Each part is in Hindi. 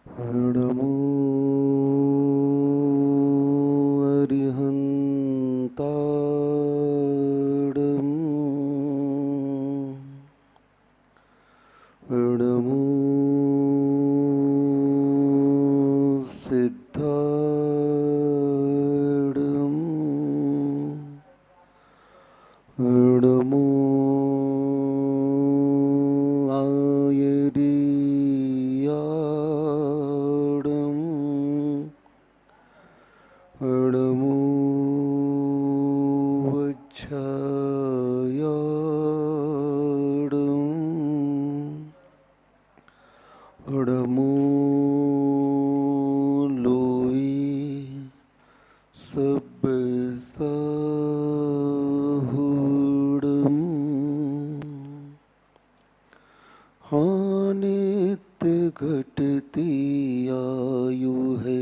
नमो अरिहन्ताडं नमो सिद्धाडं नमो आयर्याडं नमो वज्झायाडं नमो लोई सब्बसाहुडं हानित्य घटती आयु है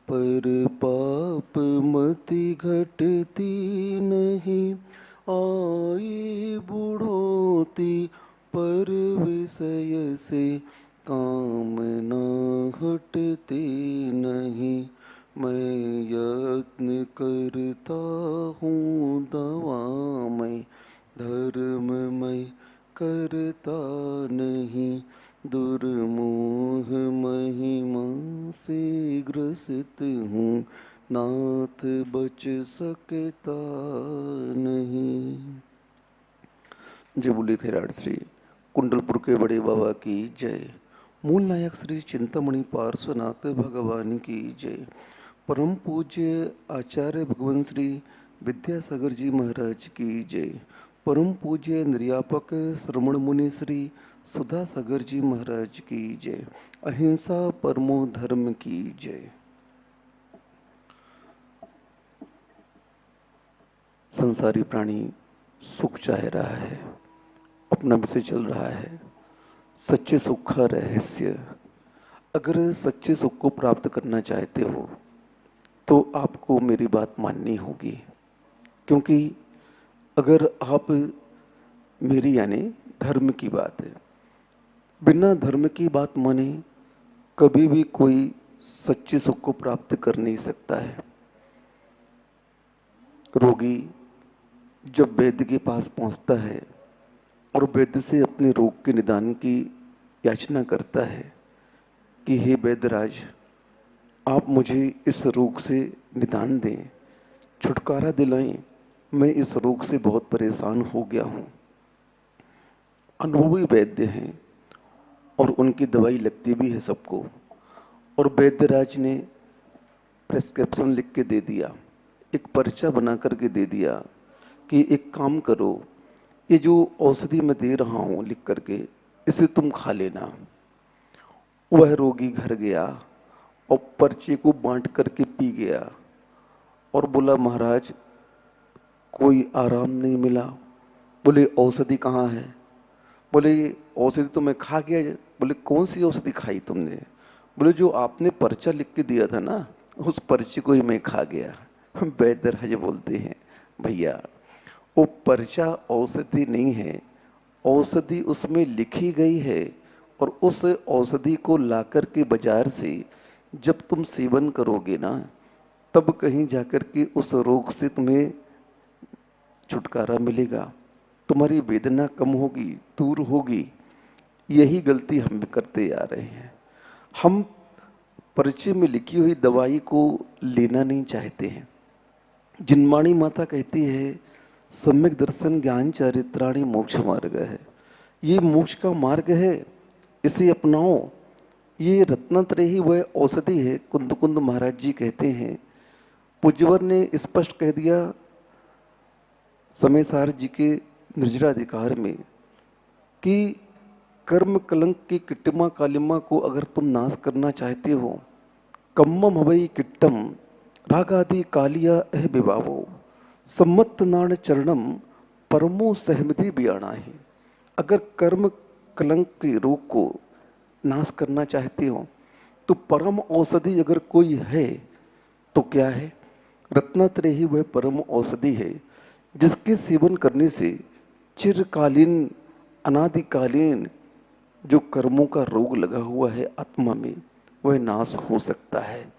पर पाप मति घटती नहीं। आई बुढ़ोती पर विषय से कामना हटती नहीं। मैं यत्न करता हूँ दवा में धर्म में करता नहीं। दुर्मोह महिमा से ग्रसित हूँ नाथ बच सकता नहीं। जय बोले खैराट श्री कुंडलपुर के बड़े बाबा की जय। मूल नायक श्री चिंतामणि पार्श्वनाथ भगवान की जय। परम पूज्य आचार्य भगवान श्री विद्यासागर जी महाराज की जय। परम पूज्य निर्यापक श्रवण मुनि श्री सुधा सागर जी महाराज की जय। अहिंसा परमो धर्म की जय। संसारी प्राणी सुख चाह रहा है, अपना विषय चल रहा है। सच्चे सुख का रहस्य, अगर सच्चे सुख को प्राप्त करना चाहते हो तो आपको मेरी बात माननी होगी। क्योंकि अगर आप मेरी यानी धर्म की बात है, बिना धर्म की बात माने कभी भी कोई सच्चे सुख को प्राप्त कर नहीं सकता है। रोगी जब वैद्य के पास पहुंचता है और वैद्य से अपने रोग के निदान की याचना करता है कि हे वैद्यराज, आप मुझे इस रोग से निदान दें, छुटकारा दिलाएं, मैं इस रोग से बहुत परेशान हो गया हूँ। अनुभवी वैद्य हैं और उनकी दवाई लगती भी है सबको। और वैद्यराज ने प्रेस्क्रिप्शन लिख के दे दिया, एक पर्चा बना करके दे दिया कि एक काम करो, ये जो औषधि मैं दे रहा हूँ लिख करके, इसे तुम खा लेना। वह रोगी घर गया और पर्चे को बांट करके पी गया और बोला, महाराज कोई आराम नहीं मिला। बोले औषधि कहाँ है? बोले औषधि तो मैं खा गया। बोले कौन सी औषधि खाई तुमने? बोले जो आपने पर्चा लिख के दिया था ना, उस पर्चे को ही मैं खा गया। वैद्यराज बोलते हैं, भैया वो पर्चा औषधि नहीं है, औषधि उसमें लिखी गई है। और उस औषधि को लाकर के बाजार से जब तुम सेवन करोगे ना, तब कहीं जाकर के उस रोग से तुम्हें छुटकारा मिलेगा, तुम्हारी वेदना कम होगी, दूर होगी। यही गलती हम भी करते आ रहे हैं। हम पर्चे में लिखी हुई दवाई को लेना नहीं चाहते हैं। जिनवाणी माता कहती है, सम्यक दर्शन ज्ञान चारित्राणि मोक्ष मार्ग है। ये मोक्ष का मार्ग है, इसे अपनाओ। ये रत्नत्रयी वह औषधि है। कुंद कुंद महाराज जी कहते हैं, पूज्यवर ने स्पष्ट कह दिया समय सार जी के निर्जराधिकार में कि कर्म कलंक की किट्टिमा कालिमा को अगर तुम नाश करना चाहते हो, कम्मम हवई किट्टम रागादि कालिया अह विभावो सम्मत नाण चरणम परमो सहमति बियाणा है। अगर कर्म कलंक के रोग को नाश करना चाहते हो तो परम औषधि अगर कोई है तो क्या है? रत्नात्रयी वह परम औषधि है जिसके सेवन करने से चिरकालीन अनादिकालीन जो कर्मों का रोग लगा हुआ है आत्मा में, वह नाश हो सकता है।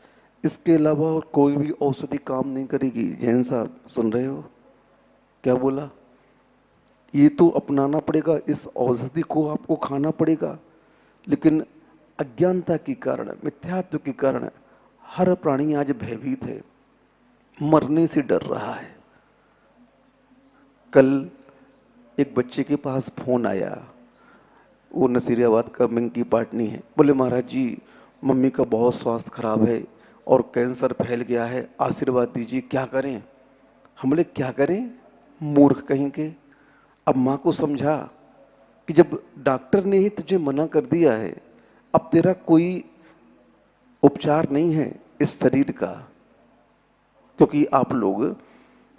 इसके अलावा और कोई भी औषधि काम नहीं करेगी। जैन साहब सुन रहे हो क्या बोला? ये तो अपनाना पड़ेगा, इस औषधि को आपको खाना पड़ेगा। लेकिन अज्ञानता के कारण, मिथ्यात्व के कारण हर प्राणी आज भयभीत है, मरने से डर रहा है। कल एक बच्चे के पास फोन आया, वो नसीराबाद का मिंकी पाटनी है। बोले महाराज जी, मम्मी का बहुत स्वास्थ्य खराब है और कैंसर फैल गया है, आशीर्वाद दीजिए, क्या करें? हम बोले क्या करें, मूर्ख कहीं के। अब माँ को समझा कि जब डॉक्टर ने ही तुझे मना कर दिया है, अब तेरा कोई उपचार नहीं है इस शरीर का, क्योंकि आप लोग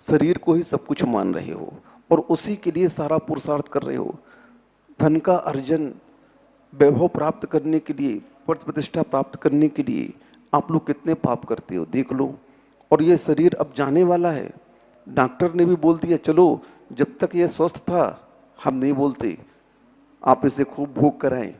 शरीर को ही सब कुछ मान रहे हो और उसी के लिए सारा पुरुषार्थ कर रहे हो। धन का अर्जन, वैभव प्राप्त करने के लिए, पद प्रतिष्ठा प्राप्त करने के लिए आप लोग कितने पाप करते हो, देख लो। और ये शरीर अब जाने वाला है। डॉक्टर ने भी बोल दिया, चलो जब तक ये स्वस्थ था हम नहीं बोलते, आप इसे खूब भोग कराएं,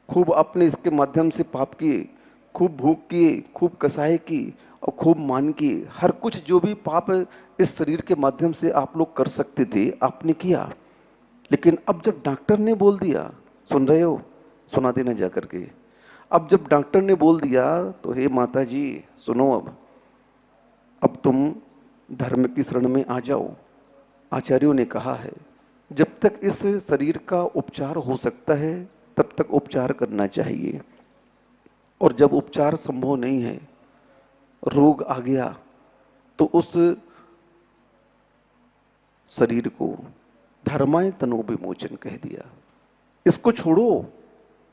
खूब अपने इसके माध्यम से पाप किए, खूब भोग किए, खूब कसाई की और खूब मान किए। हर कुछ जो भी पाप इस शरीर के माध्यम से आप लोग कर सकते थे आपने किया। लेकिन अब जब डॉक्टर ने बोल दिया, सुन रहे हो, सुना देना जा करके, अब जब डॉक्टर ने बोल दिया तो हे माता जी सुनो, अब तुम धर्म की शरण में आ जाओ। आचार्यों ने कहा है जब तक इस शरीर का उपचार हो सकता है तब तक उपचार करना चाहिए, और जब उपचार संभव नहीं है, रोग आ गया, तो उस शरीर को धर्माय तनो विमोचन कह दिया। इसको छोड़ो,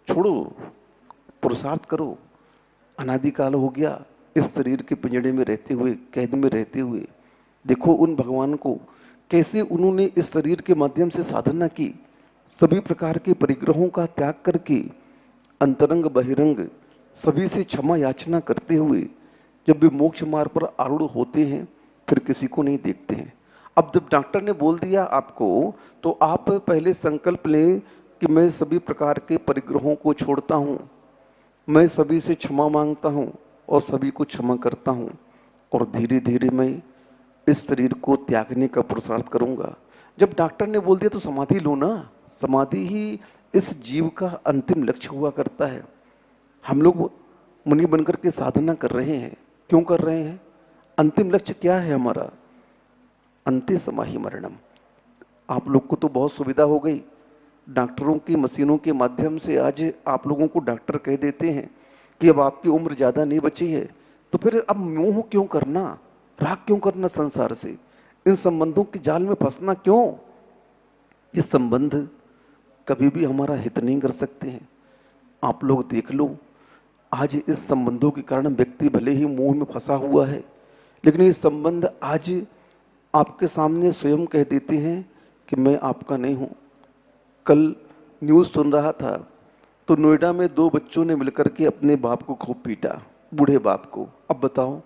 छोड़ो, पुरुषार्थ करो। अनादिकाल हो गया इस शरीर के पिंजड़े में रहते हुए, कैद में रहते हुए। देखो उन भगवान को कैसे उन्होंने इस शरीर के माध्यम से साधना की, सभी प्रकार के परिग्रहों का त्याग करके अंतरंग बहिरंग सभी से क्षमा याचना करते हुए जब भी मोक्ष मार्ग पर आरूढ़ होते हैं फिर किसी को नहीं देखते हैं। अब जब डॉक्टर ने बोल दिया आपको, तो आप पहले संकल्प लें कि मैं सभी प्रकार के परिग्रहों को छोड़ता हूँ, मैं सभी से क्षमा मांगता हूँ और सभी को क्षमा करता हूँ, और धीरे धीरे मैं इस शरीर को त्यागने का पुरुषार्थ करूँगा। जब डॉक्टर ने बोल दिया तो समाधि लो ना। समाधि ही इस जीव का अंतिम लक्ष्य हुआ करता है। हम लोग मुनि बनकर के साधना कर रहे हैं, क्यों कर रहे हैं? अंतिम लक्ष्य क्या है हमारा? अंते समाहि मरणम। आप लोग को तो बहुत सुविधा हो गई, डॉक्टरों की मशीनों के माध्यम से आज आप लोगों को डॉक्टर कह देते हैं कि अब आपकी उम्र ज़्यादा नहीं बची है, तो फिर अब मोह क्यों करना, राग क्यों करना संसार से, इन संबंधों के जाल में फंसना क्यों? ये संबंध कभी भी हमारा हित नहीं कर सकते हैं। आप लोग देख लो, आज इस संबंधों के कारण व्यक्ति भले ही मोह में फंसा हुआ है, लेकिन ये संबंध आज आपके सामने स्वयं कह देते हैं कि मैं आपका नहीं हूँ। कल न्यूज़ सुन रहा था तो नोएडा में 2 बच्चों ने मिलकर के अपने बाप को खूब पीटा, बूढ़े बाप को। अब बताओ,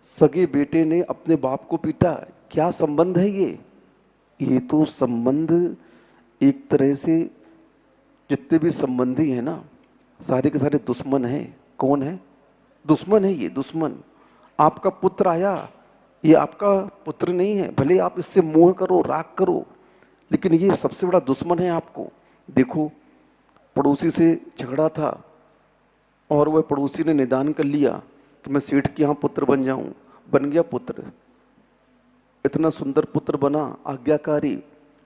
सगे बेटे ने अपने बाप को पीटा, क्या संबंध है ये? ये तो संबंध एक तरह से जितने भी संबंधी हैं ना, सारे के सारे दुश्मन हैं। कौन है? दुश्मन है ये, दुश्मन। आपका पुत्र आया, ये आपका पुत्र नहीं है, भले आप इससे मोह करो, राग करो, लेकिन ये सबसे बड़ा दुश्मन है आपको। देखो, पड़ोसी से झगड़ा था और वह पड़ोसी ने निदान कर लिया कि मैं सेठ के यहाँ पुत्र बन जाऊं, बन गया पुत्र। इतना सुंदर पुत्र बना, आज्ञाकारी,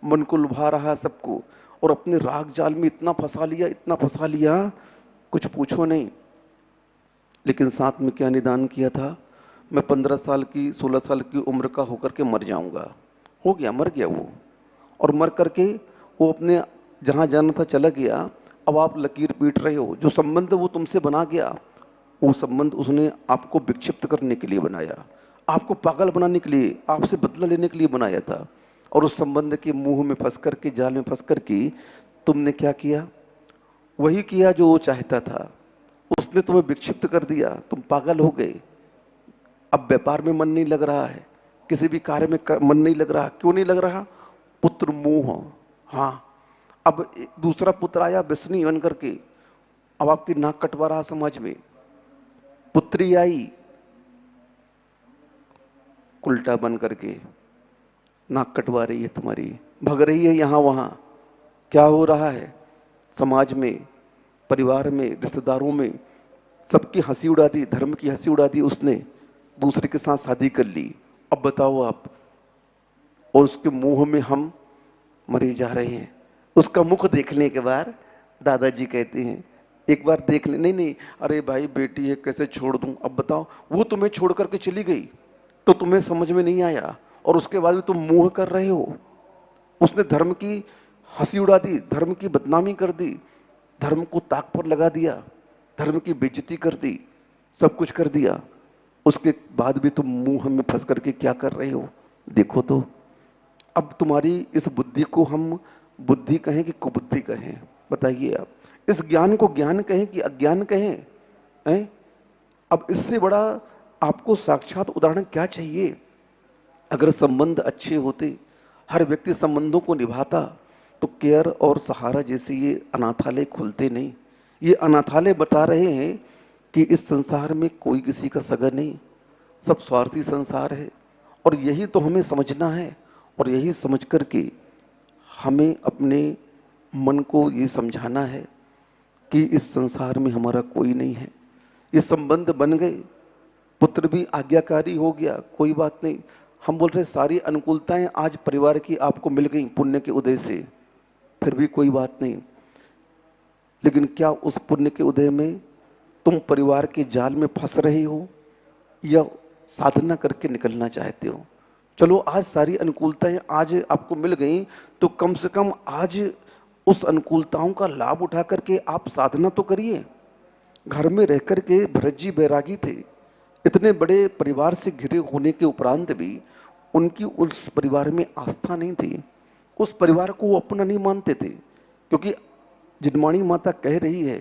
मन को लुभा रहा सबको, और अपने राग जाल में इतना फंसा लिया, इतना फंसा लिया, कुछ पूछो नहीं। लेकिन साथ में क्या निदान किया था? मैं 15 साल की, 16 साल की उम्र का होकर के मर जाऊंगा। हो गया, मर गया वो, और मर करके वो अपने जहाँ जाना था चला गया। अब आप लकीर पीट रहे हो। जो संबंध वो तुमसे बना गया, वो संबंध उसने आपको विक्षिप्त करने के लिए बनाया, आपको पागल बनाने के लिए, आपसे बदला लेने के लिए बनाया था। और उस संबंध के मुंह में फंस करके, जाल में फंस करके तुमने क्या किया? वही किया जो वो चाहता था। उसने तुम्हें विक्षिप्त कर दिया, तुम पागल हो गए। अब व्यापार में मन नहीं लग रहा है, किसी भी कार्य में मन नहीं लग रहा। क्यों नहीं लग रहा? पुत्र मोह। हाँ, अब दूसरा पुत्र आया बिस्नी बन करके, अब आपकी नाक कटवा रहा समाज में, पुत्री आई उल्टा बन करके, नाक कटवा रही है तुम्हारी, भग रही है यहाँ वहाँ। क्या हो रहा है समाज में, परिवार में, रिश्तेदारों में? सबकी हंसी उड़ा दी, धर्म की हंसी उड़ा दी उसने, दूसरे के साथ शादी कर ली। अब बताओ आप, और उसके मुंह में हम मरे जा रहे हैं। उसका मुख देखने के बाद दादाजी कहते हैं एक बार देख ले। नहीं नहीं, अरे भाई बेटी है, कैसे छोड़ दूं? अब बताओ, वो तुम्हें छोड़ करके चली गई तो तुम्हें समझ में नहीं आया, और उसके बाद भी तुम मुंह कर रहे हो। उसने धर्म की हंसी उड़ा दी, धर्म की बदनामी कर दी, धर्म को ताक पर लगा दिया, धर्म की बेइज्जती कर दी, सब कुछ कर दिया। उसके बाद भी तुम मुंह में फंस करके क्या कर रहे हो? देखो तो। अब तुम्हारी इस बुद्धि को हम बुद्धि कहें कि कुबुद्धि कहें? बताइए आप। इस ज्ञान को ज्ञान कहें कि अज्ञान कहें? हैं? अब इससे बड़ा आपको साक्षात उदाहरण क्या चाहिए? अगर संबंध अच्छे होते, हर व्यक्ति संबंधों को निभाता, तो केयर और सहारा जैसे ये अनाथालय खुलते नहीं। ये अनाथालय बता रहे हैं कि इस संसार में कोई किसी का सगा नहीं, सब स्वार्थी संसार है। और यही तो हमें समझना है, और यही समझ करके हमें अपने मन को ये समझाना है कि इस संसार में हमारा कोई नहीं है। ये संबंध बन गए, पुत्र भी आज्ञाकारी हो गया, कोई बात नहीं। हम बोल रहे सारी अनुकूलताएं आज परिवार की आपको मिल गई पुण्य के उदय से, फिर भी कोई बात नहीं। लेकिन क्या उस पुण्य के उदय में तुम परिवार के जाल में फंस रहे हो या साधना करके निकलना चाहते हो? चलो आज सारी अनुकूलताएं आज आपको मिल गई, तो कम से कम आज उस अनुकूलताओं का लाभ उठा करके आप साधना तो करिए। घर में रह करके भरत जी बैरागी थे, इतने बड़े परिवार से घिरे होने के उपरांत भी उनकी उस परिवार में आस्था नहीं थी, उस परिवार को वो अपना नहीं मानते थे। क्योंकि जिनवाणी माता कह रही है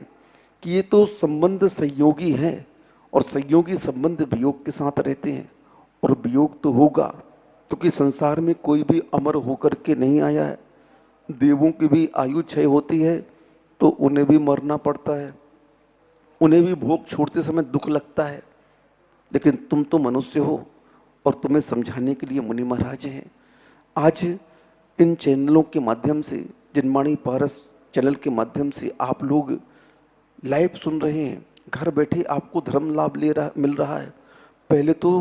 कि ये तो संबंध संयोगी है, और संयोगी संबंध वियोग के साथ रहते हैं, और वियोग तो होगा, क्योंकि संसार में कोई भी अमर होकर के नहीं आया है। देवों की भी आयु क्षय होती है तो उन्हें भी मरना पड़ता है, उन्हें भी भोग छोड़ते समय दुख लगता है। लेकिन तुम तो मनुष्य हो, और तुम्हें समझाने के लिए मुनि महाराज हैं। आज इन चैनलों के माध्यम से, जिनवाणी पारस चैनल के माध्यम से आप लोग लाइव सुन रहे हैं, घर बैठे आपको धर्म लाभ मिल रहा है। पहले तो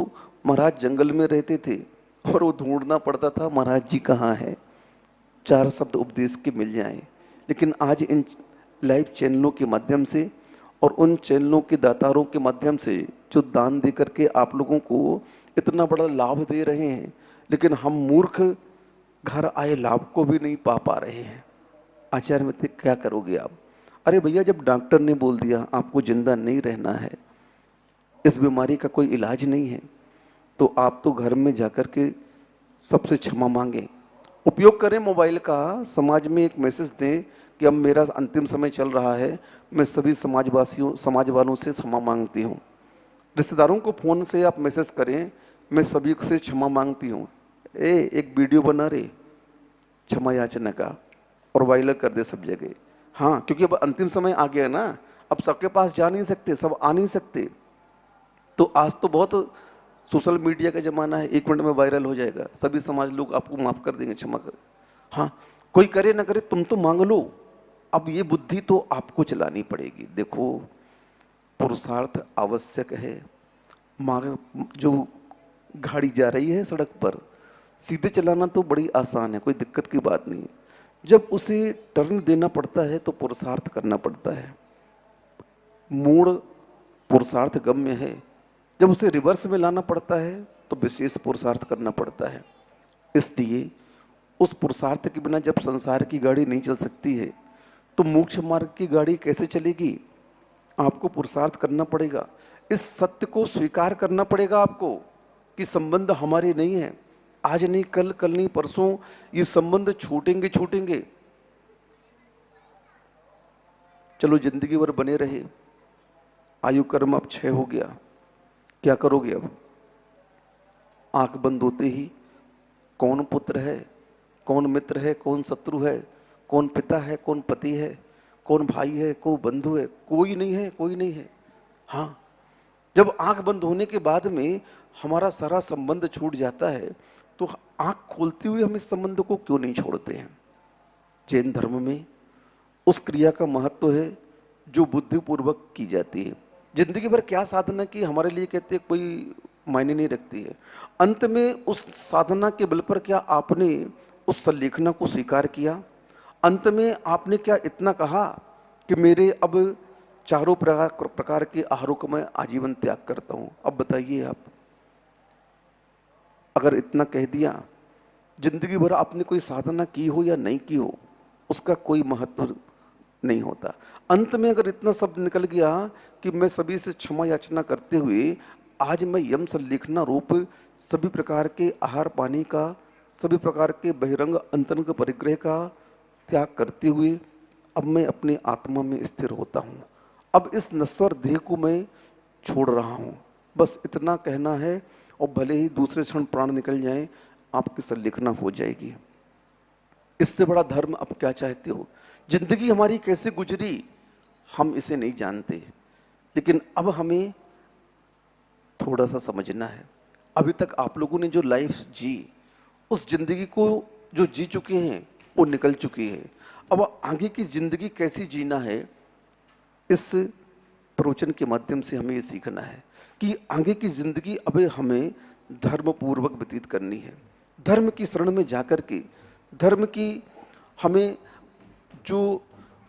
महाराज जंगल में रहते थे और वो ढूंढना पड़ता था महाराज जी कहाँ हैं, चार शब्द उपदेश के मिल जाएं। लेकिन आज इन लाइव चैनलों के माध्यम से और उन चैनलों के दातारों के माध्यम से जो दान दे करके आप लोगों को इतना बड़ा लाभ दे रहे हैं, लेकिन हम मूर्ख घर आए लाभ को भी नहीं पा रहे हैं। आचार्य मित्र क्या करोगे आप? अरे भैया, जब डॉक्टर ने बोल दिया आपको जिंदा नहीं रहना है, इस बीमारी का कोई इलाज नहीं है, तो आप तो घर में जाकर के सबसे क्षमा मांगें। उपयोग करें मोबाइल का, समाज में एक मैसेज दें कि अब मेरा अंतिम समय चल रहा है, मैं सभी समाज वालों से क्षमा मांगती हूँ। रिश्तेदारों को फ़ोन से आप मैसेज करें, मैं सभी से क्षमा मांगती हूँ। एक वीडियो बना रहे क्षमा याचना का और वायरल कर दे सब जगह। हाँ, क्योंकि अब अंतिम समय आ गया ना, अब सबके पास जा नहीं सकते, सब आ नहीं सकते। तो आज तो बहुत सोशल मीडिया का ज़माना है, 1 मिनट में वायरल हो जाएगा, सभी समाज लोग आपको माफ़ कर देंगे, क्षमा कर। हाँ, कोई करे ना करे, तुम तो मांग लो। अब ये बुद्धि तो आपको चलानी पड़ेगी। देखो, पुरुषार्थ आवश्यक है। जो गाड़ी जा रही है सड़क पर, सीधे चलाना तो बड़ी आसान है, कोई दिक्कत की बात नहीं। जब उसे टर्न देना पड़ता है तो पुरुषार्थ करना पड़ता है। मूड पुरुषार्थ गम्य है, जब उसे रिवर्स में लाना पड़ता है तो विशेष पुरुषार्थ करना पड़ता है। इसलिए उस पुरुषार्थ के बिना जब संसार की गाड़ी नहीं चल सकती है, तो मोक्ष मार्ग की गाड़ी कैसे चलेगी? आपको पुरुषार्थ करना पड़ेगा, इस सत्य को स्वीकार करना पड़ेगा आपको कि संबंध हमारे नहीं है। आज नहीं कल, कल नहीं परसों ये संबंध छूटेंगे छूटेंगे। चलो जिंदगी भर बने रहे, आयु कर्म अब क्षय हो गया, क्या करोगे अब? आंख बंद होते ही कौन पुत्र है, कौन मित्र है, कौन शत्रु है, कौन पिता है, कौन पति है, कौन भाई है, कौन बंधु है? कोई नहीं है, कोई नहीं है। हाँ, जब आंख बंद होने के बाद में हमारा सारा संबंध छूट जाता है, तो आंख खोलते हुए हम इस संबंध को क्यों नहीं छोड़ते हैं? जैन धर्म में उस क्रिया का महत्व है जो बुद्धिपूर्वक की जाती है। जिंदगी भर क्या साधना की हमारे लिए कहते हैं कोई मायने नहीं रखती है। अंत में उस साधना के बल पर क्या आपने उस संलेखना को स्वीकार किया? अंत में आपने क्या इतना कहा कि मेरे अब चारों प्रकार के आहारों को मैं आजीवन त्याग करता हूं? अब बताइए आप, अगर इतना कह दिया, जिंदगी भर आपने कोई साधना की हो या नहीं की हो, उसका कोई महत्व नहीं होता। अंत में अगर इतना शब्द निकल गया कि मैं सभी से क्षमा याचना करते हुए आज मैं यम संलेखना रूप सभी प्रकार के आहार पानी का, सभी प्रकार के बहिरंग अंतरंग परिग्रह का त्याग करते हुए अब मैं अपनी आत्मा में स्थिर होता हूँ, अब इस नश्वर देह को मैं छोड़ रहा हूँ, बस इतना कहना है और भले ही दूसरे क्षण प्राण निकल जाए, आपकी संलेखना हो जाएगी। इससे बड़ा धर्म अब क्या चाहते हो? जिंदगी हमारी कैसे गुजरी हम इसे नहीं जानते, लेकिन अब हमें थोड़ा सा समझना है। अभी तक आप लोगों ने जो लाइफ जी, उस जिंदगी को जो जी चुके हैं वो निकल चुकी है। अब आगे की जिंदगी कैसी जीना है, इस प्रवचन के माध्यम से हमें ये सीखना है कि आगे की जिंदगी अब हमें धर्म पूर्वक व्यतीत करनी है। धर्म की शरण में जाकर के धर्म की हमें जो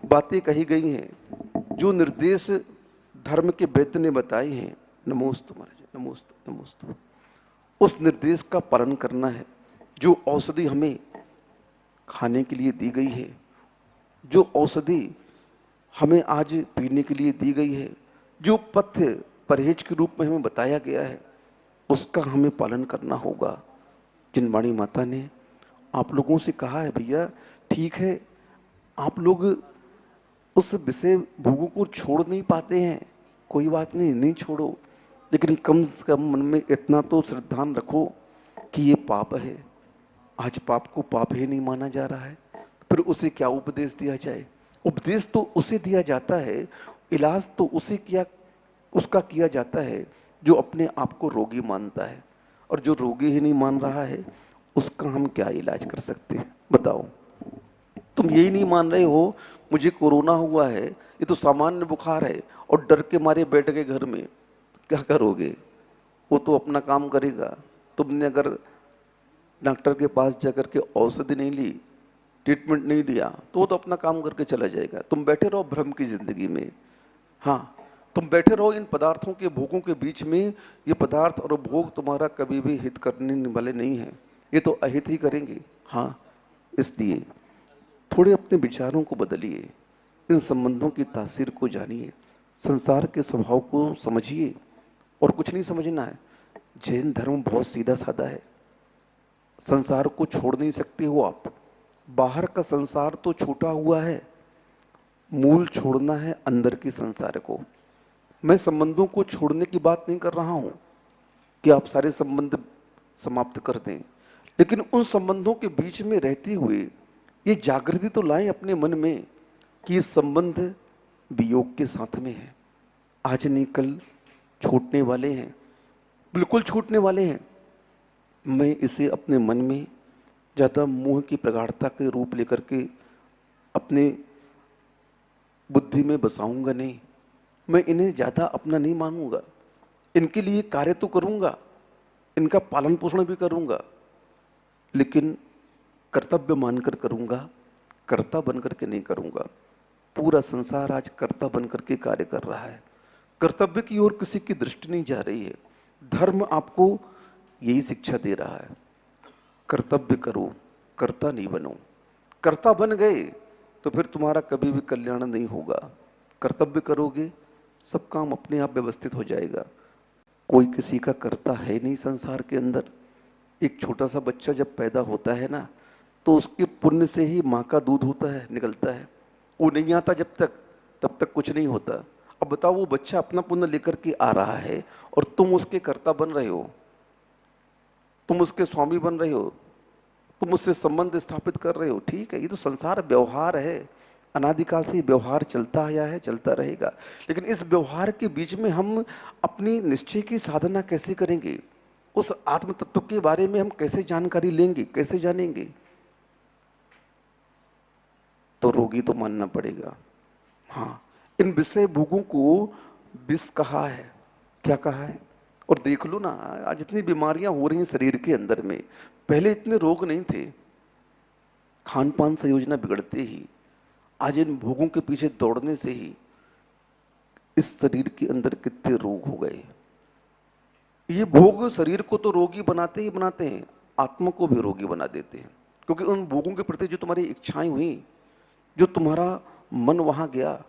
बातें कही गई हैं, जो निर्देश धर्म के वैद्य ने बताए हैं, नमोस्तु महाराज, नमोस्तु नमोस्तु, उस निर्देश का पालन करना है। जो औषधि हमें खाने के लिए दी गई है, जो औषधि हमें आज पीने के लिए दी गई है, जो पथ्य परहेज के रूप में हमें बताया गया है, उसका हमें पालन करना होगा। जिनवाणी माता ने आप लोगों से कहा है, भैया ठीक है आप लोग उस विषय भोगों को छोड़ नहीं पाते हैं, कोई बात नहीं, नहीं छोड़ो, लेकिन कम से कम मन में इतना तो श्रद्धान रखो कि ये पाप है। आज पाप को पाप ही नहीं माना जा रहा है, फिर उसे क्या उपदेश दिया जाए? उपदेश तो उसे दिया जाता है, इलाज तो उसका किया जाता है जो अपने आप को रोगी मानता है, और जो रोगी ही नहीं मान रहा है उसका हम क्या इलाज कर सकते हैं? बताओ। तुम यही नहीं मान रहे हो मुझे कोरोना हुआ है, ये तो सामान्य बुखार है, और डर के मारे बैठ गए घर में, क्या करोगे? वो तो अपना काम करेगा। तुमने अगर डॉक्टर के पास जाकर के औषधि नहीं ली, ट्रीटमेंट नहीं लिया, तो वो तो अपना काम करके चला जाएगा। तुम बैठे रहो भ्रम की जिंदगी में। हाँ, तुम बैठे रहो इन पदार्थों के भोगों के बीच में। ये पदार्थ और भोग तुम्हारा कभी भी हित करने वाले नहीं हैं, ये तो अहित ही करेंगे। हाँ, इसलिए थोड़े अपने विचारों को बदलिए, इन संबंधों की तासीर को जानिए, संसार के स्वभाव को समझिए, और कुछ नहीं समझना है। जैन धर्म बहुत सीधा साधा है। संसार को छोड़ नहीं सकते हो आप, बाहर का संसार तो छूटा हुआ है, मूल छोड़ना है अंदर के संसार को। मैं संबंधों को छोड़ने की बात नहीं कर रहा हूं कि आप सारे संबंध समाप्त कर दें, लेकिन उन संबंधों के बीच में रहते हुए ये जागृति तो लाएं अपने मन में कि ये संबंध वियोग के साथ में है, आज नहीं कल छूटने वाले हैं, बिल्कुल छूटने वाले हैं। मैं इसे अपने मन में ज़्यादा मोह की प्रगाढ़ता के रूप लेकर के अपने बुद्धि में बसाऊंगा नहीं। मैं इन्हें ज़्यादा अपना नहीं मानूंगा, इनके लिए कार्य तो करूंगा, इनका पालन पोषण भी करूंगा, लेकिन कर्तव्य मानकर करूंगा, कर्ता बनकर के नहीं करूंगा। पूरा संसार आज कर्ता बनकर के कार्य कर रहा है, कर्तव्य की ओर किसी की दृष्टि नहीं जा रही है। धर्म आपको यही शिक्षा दे रहा है, कर्तव्य करो, कर्ता नहीं बनो। कर्ता बन गए तो फिर तुम्हारा कभी भी कल्याण नहीं होगा। कर्तव्य करोगे, सब काम अपने आप व्यवस्थित हो जाएगा। कोई किसी का कर्ता है नहीं संसार के अंदर। एक छोटा सा बच्चा जब पैदा होता है ना, तो उसके पुण्य से ही माँ का दूध होता है, निकलता है। वो नहीं आता जब तक, तब तक कुछ नहीं होता। अब बताओ, वो बच्चा अपना पुण्य लेकर के आ रहा है और तुम उसके कर्ता बन रहे हो, तुम उसके स्वामी बन रहे हो, तुम उससे संबंध स्थापित कर रहे हो। ठीक है, ये तो संसार व्यवहार है, अनादिकाल से व्यवहार चलता आया है, चलता रहेगा। लेकिन इस व्यवहार के बीच में हम अपनी निश्चय की साधना कैसे करेंगे, उस आत्म तत्व के बारे में हम कैसे जानकारी लेंगे, कैसे जानेंगे? तो रोगी तो मानना पड़ेगा। हाँ, इन विषय भोगों को विष कहा है। क्या कहा है? और देख लो ना, आज इतनी बीमारियां हो रही हैं शरीर के अंदर में, पहले इतने रोग नहीं थे। खान पान संयोजना बिगड़ते ही, आज इन भोगों के पीछे दौड़ने से ही इस शरीर के अंदर कितने रोग हो गए। ये भोग शरीर को तो रोगी बनाते ही बनाते हैं, आत्मा को भी रोगी बना देते हैं। क्योंकि उन भोगों के प्रति जो तुम्हारी इच्छाएं हुई, जो तुम्हारा मन वहां गया,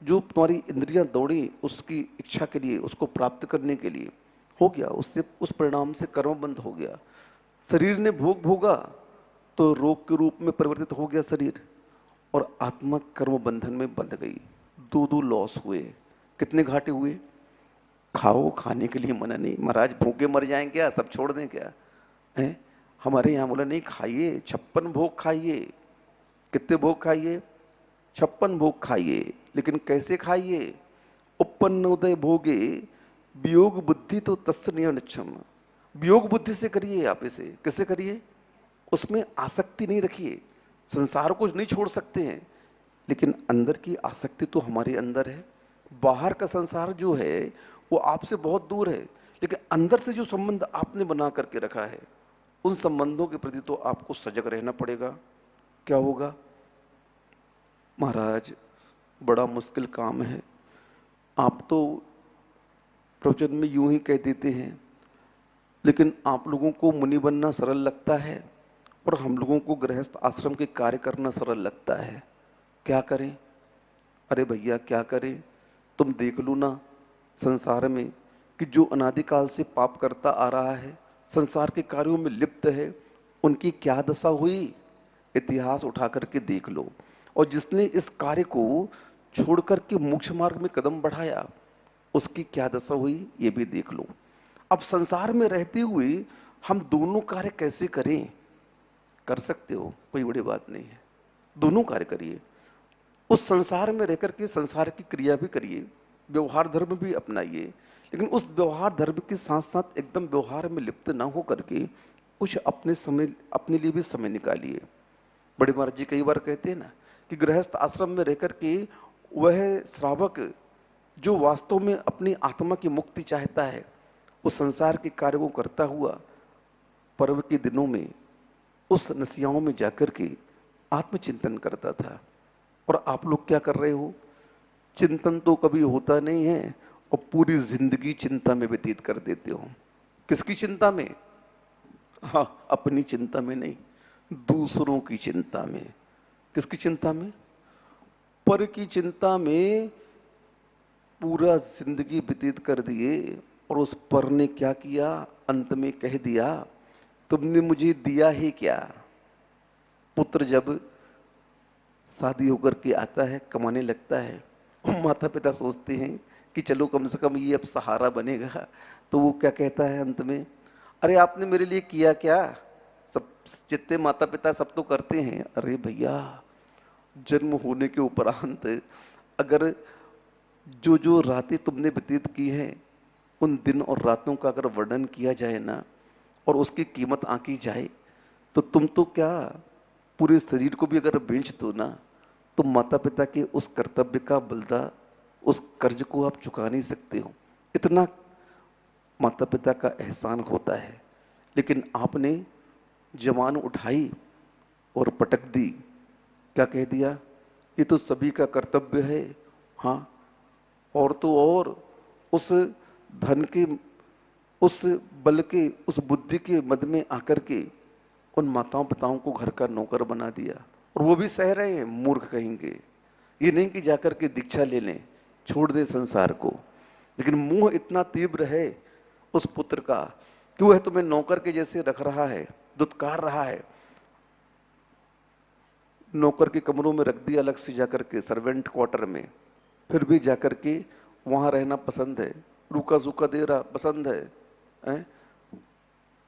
जो तुम्हारी इंद्रियां दौड़ी उसकी इच्छा के लिए, उसको प्राप्त करने के लिए, हो गया उससे, उस परिणाम से कर्म बंध हो गया। शरीर ने भोग भोगा तो रोग के रूप में परिवर्तित हो गया शरीर, और आत्मा कर्म बंधन में बंध गई। दो दो लॉस हुए। कितने घाटे हुए? खाओ, खाने के लिए मना नहीं, महाराज भूखे मर जाएं क्या, सब छोड़ दें क्या है? हमारे यहाँ बोला नहीं, खाइए 56 भोग खाइए। कितने भोग खाइए? 56 भोग खाइए। लेकिन कैसे खाइए? उपन्नोदय भोगे वियोग बुद्धि तो तस्य नियनच्छम। वियोग बुद्धि से करिए आप इसे। किससे करिए? उसमें आसक्ति नहीं रखिए। संसार को नहीं छोड़ सकते हैं, लेकिन अंदर की आसक्ति तो हमारे अंदर है। बाहर का संसार जो है वो आपसे बहुत दूर है, लेकिन अंदर से जो संबंध आपने बना करके रखा है, उन संबंधों के प्रति तो आपको सजग रहना पड़ेगा। क्या होगा महाराज? बड़ा मुश्किल काम है। आप तो प्रवचन में यूं ही कह देते हैं, लेकिन आप लोगों को मुनि बनना सरल लगता है और हम लोगों को गृहस्थ आश्रम के कार्य करना सरल लगता है। क्या करें? अरे भैया क्या करें? तुम देख लो ना संसार में कि जो अनादिकाल से पाप करता आ रहा है, संसार के कार्यों में लिप्त है, उनकी क्या दशा हुई? इतिहास उठा करके देख लो। और जिसने इस कार्य को छोड़ करके मोक्ष मार्ग में कदम बढ़ाया, उसकी क्या दशा हुई ये भी देख लो। अब संसार में रहते हुए हम दोनों कार्य कैसे करें? कर सकते हो, कोई बड़ी बात नहीं है, दोनों कार्य करिए। उस संसार में रहकर के संसार की क्रिया भी करिए, व्यवहार धर्म भी अपनाइए, लेकिन उस व्यवहार धर्म के साथ साथ एकदम व्यवहार में लिप्त ना हो करके कुछ अपने समय, अपने लिए भी समय निकालिए। बड़े महाराज जी कई बार कहते हैं ना कि गृहस्थ आश्रम में रहकर के वह श्रावक जो वास्तव में अपनी आत्मा की मुक्ति चाहता है, उस संसार के कार्य को करता हुआ पर्व के दिनों में उस नसियाओं में जाकर के आत्मचिंतन करता था। और आप लोग क्या कर रहे हो? चिंतन तो कभी होता नहीं है और पूरी जिंदगी चिंता में व्यतीत कर देते हो। किसकी चिंता में? हाँ, अपनी चिंता में नहीं, दूसरों की चिंता में। किसकी चिंता में? पर की चिंता में पूरा जिंदगी व्यतीत कर दिए। और उस पर ने क्या किया? अंत में कह दिया, तुमने मुझे दिया ही क्या? पुत्र जब शादी होकर के आता है, कमाने लगता है, और माता पिता सोचते हैं कि चलो कम से कम ये अब सहारा बनेगा, तो वो क्या कहता है अंत में? अरे आपने मेरे लिए किया क्या? सब जितने माता पिता सब तो करते हैं। अरे भैया, जन्म होने के उपरांत अगर जो जो रातें तुमने व्यतीत की हैं, उन दिन और रातों का अगर वर्णन किया जाए ना, और उसकी कीमत आंकी जाए, तो तुम तो क्या पूरे शरीर को भी अगर बेच दो ना, तो माता पिता के उस कर्तव्य का बदला, उस कर्ज को आप चुका नहीं सकते हो। इतना माता पिता का एहसान होता है। लेकिन आपने जवान उठाई और पटक दी। क्या कह दिया? ये तो सभी का कर्तव्य है। हाँ, और तो और उस धन के, उस बल के, उस बुद्धि के मद में आकर के उन माताओं पिताओं को घर का नौकर बना दिया। और वो भी सह रहे हैं, मूर्ख कहेंगे। ये नहीं कि जाकर के दीक्षा ले लें, छोड़ दे संसार को, लेकिन मोह इतना तीव्र है उस पुत्र का कि वह तुम्हें नौकर के जैसे रख रहा है, दुत्कार रहा है। नौकर के कमरों में रख दिया अलग से जाकर के, सर्वेंट क्वार्टर में, फिर भी जाकर के वहां रहना पसंद है, रूखा सूखा दे रहा पसंद है?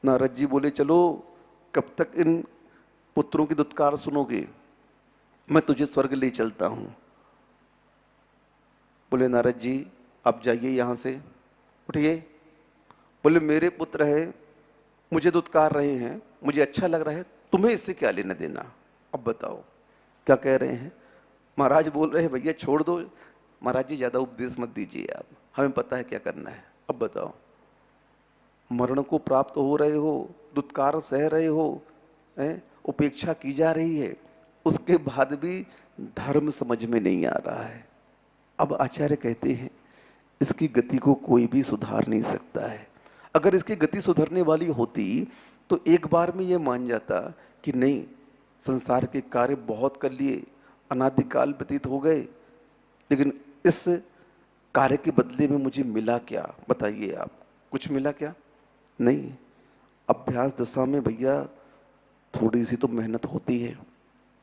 नारद जी बोले, चलो कब तक इन पुत्रों की दुत्कार सुनोगे? मैं तुझे स्वर्ग ले चलता हूं। बोले नारद जी आप जाइए यहां से, उठिए। बोले मेरे पुत्र है, मुझे दुत्कार रहे हैं, मुझे अच्छा लग रहा है, तुम्हें इससे क्या लेना देना। अब बताओ क्या कह रहे हैं। महाराज बोल रहे हैं भैया छोड़ दो, महाराज जी ज्यादा उपदेश मत दीजिए, आप हमें पता है क्या करना है। अब बताओ, मरण को प्राप्त हो रहे हो, दुत्कार सह रहे हो, उपेक्षा की जा रही है, उसके बाद भी धर्म समझ में नहीं आ रहा है। अब आचार्य कहते हैं इसकी गति को कोई भी सुधार नहीं सकता है। अगर इसकी गति सुधरने वाली होती तो एक बार में ये मान जाता कि नहीं, संसार के कार्य बहुत कर लिए, अनादिकाल व्यतीत हो गए, लेकिन इस कार्य के बदले में मुझे मिला क्या, बताइए आप, कुछ मिला क्या? नहीं। अभ्यास दशा में भैया थोड़ी सी तो मेहनत होती है,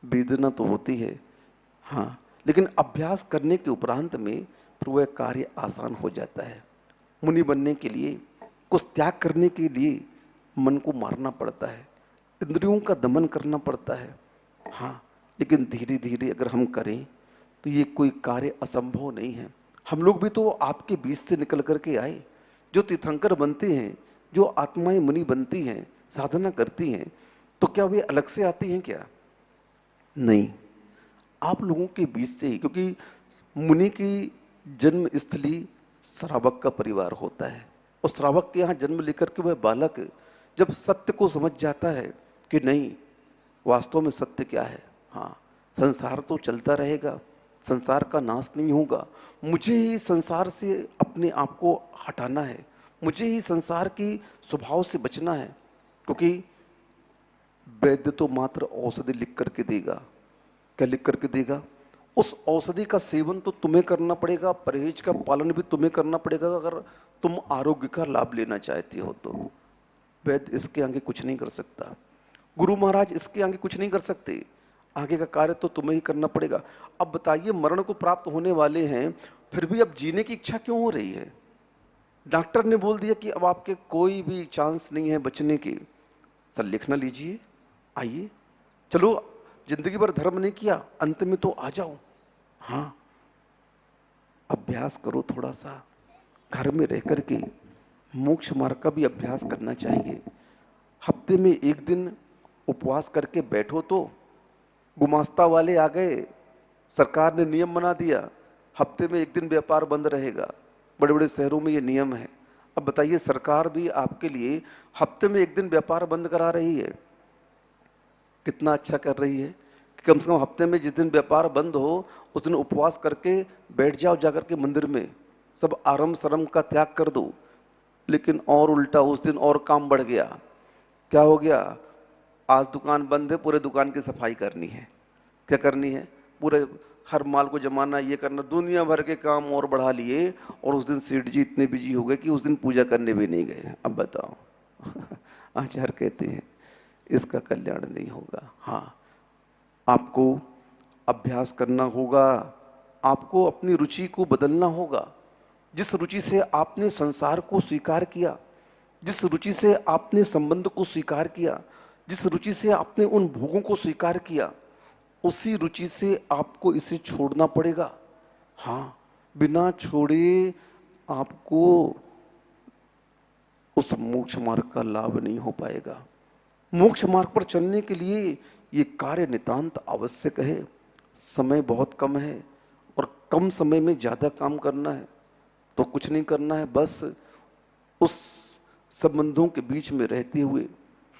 वेदना तो होती है, हाँ, लेकिन अभ्यास करने के उपरांत में फिर वह कार्य आसान हो जाता है। मुनि बनने के लिए, कुछ त्याग करने के लिए मन को मारना पड़ता है, इंद्रियों का दमन करना पड़ता है, हाँ, लेकिन धीरे धीरे अगर हम करें तो ये कोई कार्य असंभव नहीं है। हम लोग भी तो आपके बीच से निकल करके आए। जो तीर्थंकर बनते हैं, जो आत्माएं मुनि बनती हैं, साधना करती हैं, तो क्या वे अलग से आती हैं क्या? नहीं, आप लोगों के बीच से ही, क्योंकि मुनि की जन्म स्थली श्रावक का परिवार होता है। और श्रावक के यहाँ जन्म लेकर के वह बालक जब सत्य को समझ जाता है कि नहीं, वास्तव में सत्य क्या है, हाँ, संसार तो चलता रहेगा, संसार का नाश नहीं होगा, मुझे ही संसार से अपने आप को हटाना है, मुझे ही संसार की स्वभाव से बचना है। क्योंकि वैद्य तो मात्र औषधि लिख करके देगा, क्या लिख करके देगा? उस औषधि का सेवन तो तुम्हें करना पड़ेगा, परहेज का पालन भी तुम्हें करना पड़ेगा, अगर तुम आरोग्य का लाभ लेना चाहती हो तो। वैद्य इसके आगे कुछ नहीं कर सकता, गुरु महाराज इसके आगे कुछ नहीं कर सकते, आगे का कार्य तो तुम्हें ही करना पड़ेगा। अब बताइए, मरण को प्राप्त होने वाले हैं, फिर भी अब जीने की इच्छा क्यों हो रही है? डॉक्टर ने बोल दिया कि अब आपके कोई भी चांस नहीं है बचने की। सर लिखना लीजिए, आइए, चलो, जिंदगी भर धर्म नहीं किया, अंत में तो आ जाओ। हाँ, अभ्यास करो थोड़ा सा, घर में रह करके मोक्ष मार्ग का भी अभ्यास करना चाहिए। हफ्ते में एक दिन उपवास करके बैठो तो। गुमास्ता वाले आ गए, सरकार ने नियम बना दिया, हफ्ते में एक दिन व्यापार बंद रहेगा, बड़े बड़े शहरों में ये नियम है। अब बताइए, सरकार भी आपके लिए हफ्ते में एक दिन व्यापार बंद करा रही है, कितना अच्छा कर रही है कि कम से कम हफ्ते में जिस दिन व्यापार बंद हो उस दिन उपवास करके बैठ जाओ, जाकर के मंदिर में, सब आरम शरम का त्याग कर दो। लेकिन और उल्टा, उस दिन और काम बढ़ गया। क्या हो गया? आज दुकान बंद है, पूरे दुकान की सफाई करनी है। क्या करनी है? पूरे हर माल को जमाना, ये करना, दुनिया भर के काम और बढ़ा लिए, और उस दिन सेठ जी इतने बिजी हो गए कि उस दिन पूजा करने भी नहीं गए। अब बताओ आचार्य कहते हैं इसका कल्याण नहीं होगा। हाँ, आपको अभ्यास करना होगा, आपको अपनी रुचि को बदलना होगा। जिस रुचि से आपने संसार को स्वीकार किया, जिस रुचि से आपने संबंध को स्वीकार किया, जिस रुचि से आपने उन भोगों को स्वीकार किया, उसी रुचि से आपको इसे छोड़ना पड़ेगा। हाँ, बिना छोड़े आपको उस मोक्ष मार्ग का लाभ नहीं हो पाएगा। मोक्ष मार्ग पर चलने के लिए ये कार्य नितांत आवश्यक है। समय बहुत कम है और कम समय में ज़्यादा काम करना है, तो कुछ नहीं करना है, बस उस संबंधों के बीच में रहते हुए,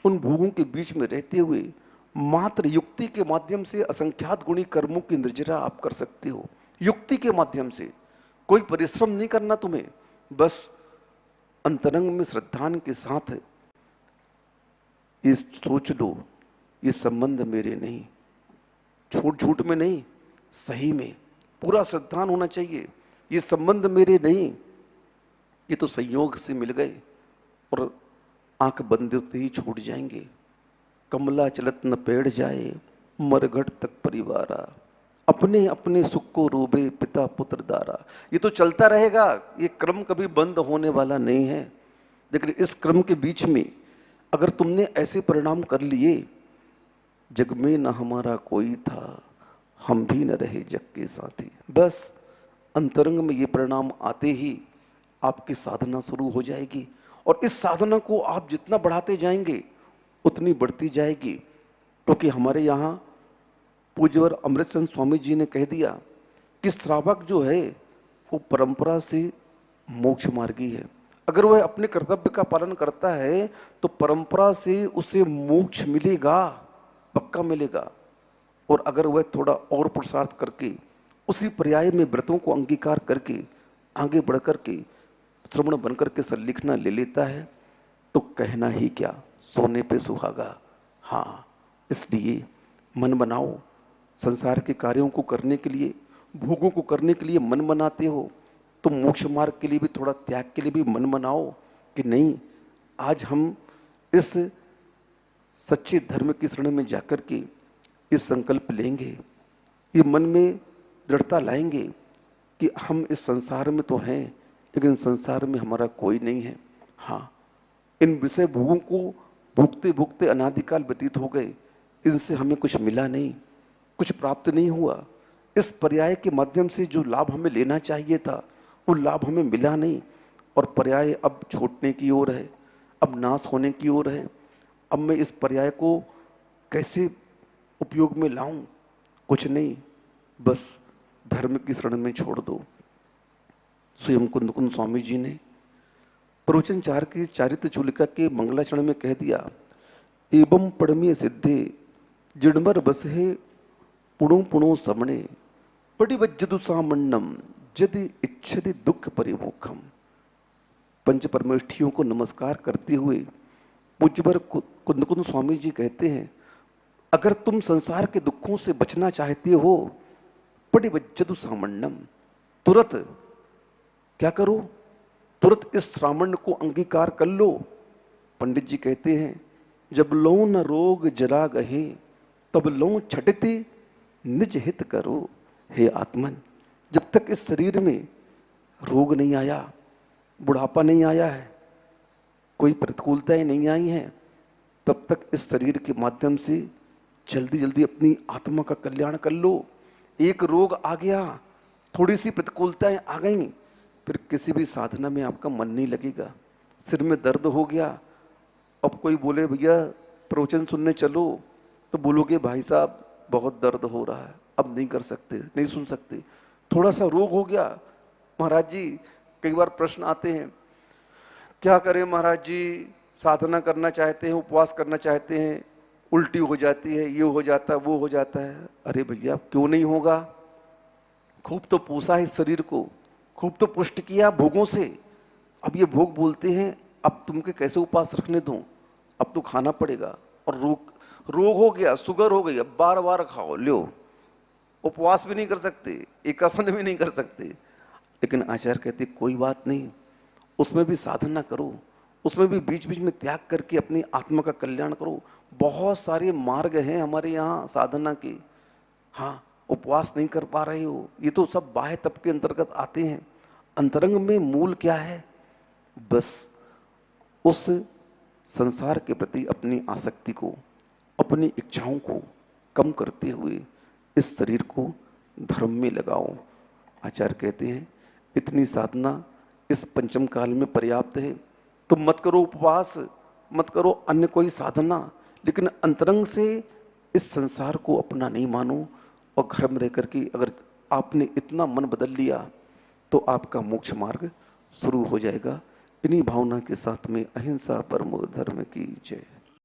उन भोगों के बीच में रहते हुए, मात्र युक्ति के माध्यम से असंख्यात गुणी कर्मों की निर्जरा आप कर सकते हो। युक्ति के माध्यम से, कोई परिश्रम नहीं करना तुम्हें, बस अंतरंग में श्रद्धान के साथ ये सोच लो, ये संबंध मेरे नहीं, झूठ झूठ में नहीं, सही में पूरा श्रद्धान होना चाहिए। ये संबंध मेरे नहीं, ये तो संयोग से मिल गए और आंख बंद होते ही छूट जाएंगे। कमला चलत न पेड़ जाए, मरघट तक परिवारा, अपने अपने सुख को रोबे पिता पुत्र दारा। ये तो चलता रहेगा, ये क्रम कभी बंद होने वाला नहीं है। लेकिन इस क्रम के बीच में अगर तुमने ऐसे परिणाम कर लिए, जग में न हमारा कोई था, हम भी न रहे जग के साथी। बस अंतरंग में ये परिणाम आते ही आपकी साधना शुरू हो जाएगी, और इस साधना को आप जितना बढ़ाते जाएंगे उतनी बढ़ती जाएगी। क्योंकि हमारे यहाँ पूज्यवर अमृतचंद स्वामी जी ने कह दिया कि श्रावक जो है वो परंपरा से मोक्ष मार्गी है। अगर वह अपने कर्तव्य का पालन करता है तो परंपरा से उसे मोक्ष मिलेगा, पक्का मिलेगा। और अगर वह थोड़ा और पुरुषार्थ करके उसी पर्याय में व्रतों को अंगीकार करके आगे बढ़ करके श्रवण बन करके सल्लिखना ले लेता है तो कहना ही क्या, सोने पे सुहागा। हाँ, इसलिए मन बनाओ। संसार के कार्यों को करने के लिए, भोगों को करने के लिए मन बनाते हो तो मोक्ष मार्ग के लिए भी, थोड़ा त्याग के लिए भी मन बनाओ कि नहीं, आज हम इस सच्चे धर्म की शरण में जाकर के इस संकल्प लेंगे, ये मन में दृढ़ता लाएंगे कि हम इस संसार में तो हैं लेकिन संसार में हमारा कोई नहीं है। हाँ, इन विषय भोगों को भोगते भोगते अनादिकाल व्यतीत हो गए, इनसे हमें कुछ मिला नहीं, कुछ प्राप्त नहीं हुआ। इस पर्याय के माध्यम से जो लाभ हमें लेना चाहिए था वो लाभ हमें मिला नहीं, और पर्याय अब छूटने की ओर है, अब नाश होने की ओर है। अब मैं इस पर्याय को कैसे उपयोग में लाऊं? कुछ नहीं, बस धर्म की शरण में छोड़ दो। स्वयं कुंदकुंद स्वामी जी ने प्रवचन 4 की चारित्र चूलिका के मंगलाचरण में कह दिया, एवं पड़मी सिद्धे जिडमर बसहे पुणो पुणो समणे पड़िवज्जदु सामण्यम यदि इच्छति दुख परिमुखम। पंच परमेष्ठियों को नमस्कार करते हुए पूज्यवर कुंदकुंद स्वामी जी कहते हैं, अगर तुम संसार के दुखों से बचना चाहते हो, पड़िवज्जदु सामण्यम, तुरंत क्या करो, तुरंत इस सामण्य को अंगीकार कर लो। पंडित जी कहते हैं, जब लो न रोग जरा गहे तब लो छटते निज हित करो। हे आत्मन, जब तक इस शरीर में रोग नहीं आया, बुढ़ापा नहीं आया है, कोई प्रतिकूलताएं नहीं आई हैं, तब तक इस शरीर के माध्यम से जल्दी जल्दी अपनी आत्मा का कल्याण कर लो। एक रोग आ गया, थोड़ी सी प्रतिकूलताएं आ गई, फिर किसी भी साधना में आपका मन नहीं लगेगा। सिर में दर्द हो गया, अब कोई बोले भैया प्रवचन सुनने चलो, तो बोलोगे भाई साहब बहुत दर्द हो रहा है, अब नहीं कर सकते, नहीं सुन सकते। थोड़ा सा रोग हो गया, महाराज जी कई बार प्रश्न आते हैं, क्या करें महाराज जी, साधना करना चाहते हैं, उपवास करना चाहते हैं, उल्टी हो जाती है, ये हो जाता है, वो हो जाता है। अरे भैया क्यों नहीं होगा, खूब तो पोसा है इस शरीर को, खूब तो पुष्ट किया भोगों से, अब ये भोग बोलते हैं अब तुमके कैसे उपवास रखने दूं, अब तो खाना पड़ेगा। और रोग हो गया, शुगर हो गई, अब बार बार खाओ, लो, उपवास भी नहीं कर सकते, एकासन भी नहीं कर सकते। लेकिन आचार्य कहते कोई बात नहीं, उसमें भी साधना करो, उसमें भी बीच बीच में त्याग करके अपनी आत्मा का कल्याण करो। बहुत सारे मार्ग हैं हमारे यहाँ साधना के। हाँ, उपवास नहीं कर पा रहे हो, ये तो सब बाह्य तप के अंतर्गत आते हैं। अंतरंग में मूल क्या है, बस उस संसार के प्रति अपनी आसक्ति को, अपनी इच्छाओं को कम करते हुए इस शरीर को धर्म में लगाओ। आचार्य कहते हैं इतनी साधना इस पंचम काल में पर्याप्त है। तुम मत करो उपवास, मत करो अन्य कोई साधना, लेकिन अंतरंग से इस संसार को अपना नहीं मानो, और घर में रह करके अगर आपने इतना मन बदल लिया तो आपका मोक्ष मार्ग शुरू हो जाएगा। इन्हीं भावना के साथ में अहिंसा परमो धर्म की जय।